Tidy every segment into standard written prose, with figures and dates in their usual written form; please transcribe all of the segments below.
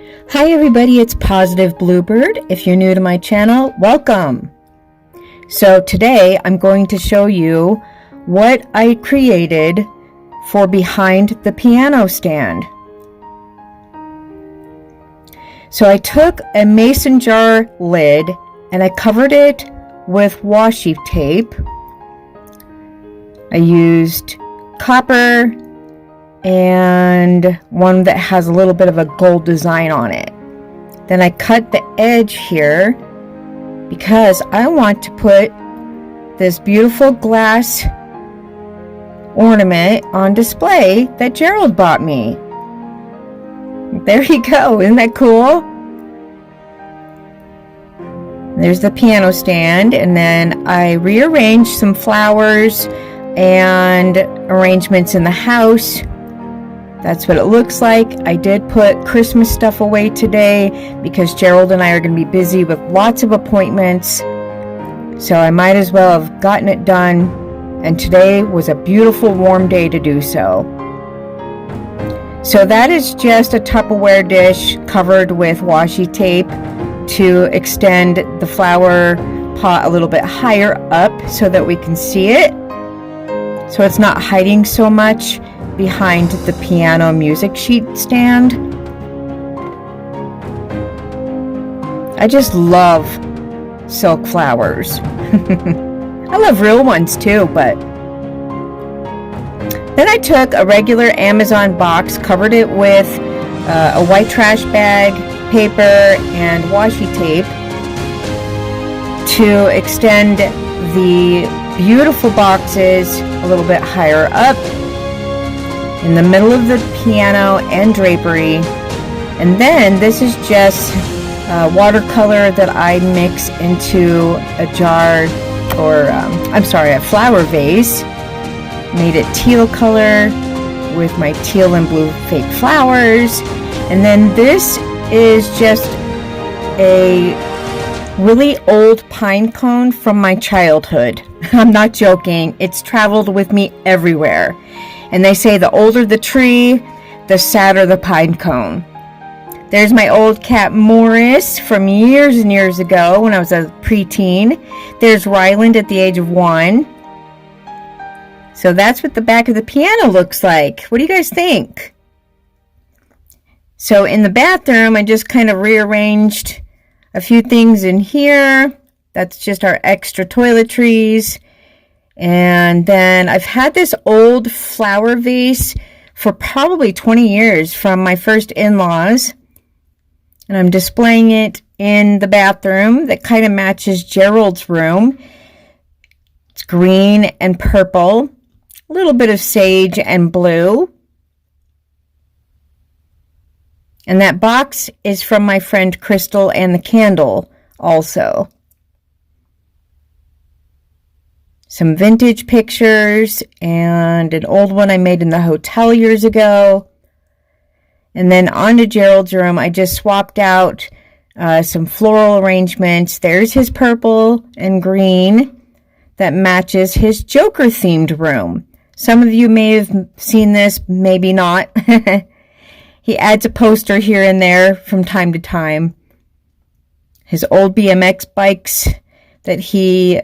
Hi everybody, it's Positive Bluebird. If you're new to my channel, welcome. So today I'm going to show you what I created for behind the piano stand. So I took a mason jar lid and I covered it with washi tape. I used copper and one that has a little bit of a gold design on it. Then I cut the edge here because I want to put this beautiful glass ornament on display that Gerald bought me. There you go, isn't that cool? There's the piano stand, and then I rearranged some flowers and arrangements in the house. That's what it looks like. I did put Christmas stuff away today because Gerald and I are going to be busy with lots of appointments. So I might as well have gotten it done. And today was a beautiful warm day to do so. So that is just a Tupperware dish covered with washi tape to extend the flower pot a little bit higher up so that we can see it. So it's not hiding so much behind the piano music sheet stand. I just love silk flowers. I love real ones too, but then I took a regular Amazon box, covered it with a white trash bag, paper, and washi tape to extend the beautiful boxes a little bit higher up in the middle of the piano and drapery. And then this is just watercolor that I mix into a jar, or a flower vase. Made it teal color with my teal and blue fake flowers. And then this is just a really old pine cone from my childhood. I'm not joking. It's traveled with me everywhere. And they say the older the tree, the sadder the pine cone. There's my old cat Morris from years and years ago when I was a preteen. There's Ryland at the age of 1. So that's what the back of the piano looks like. What do you guys think? So in the bathroom, I just kind of rearranged a few things in here. That's just our extra toiletries. And then I've had this old flower vase for probably 20 years from my first in-laws. And I'm displaying it in the bathroom that kind of matches Gerald's room. It's green and purple, a little bit of sage and blue. And that box is from my friend Crystal and the candle also. Some vintage pictures and an old one I made in the hotel years ago. And then onto Gerald's room, I just swapped out some floral arrangements. There's his purple and green that matches his Joker themed room. Some of you may have seen this, maybe not. He adds a poster here and there from time to time. His old BMX bikes that he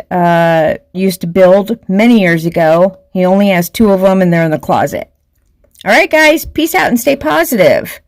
used to build many years ago. He only has 2 of them and they're in the closet. All right, guys, peace out and stay positive.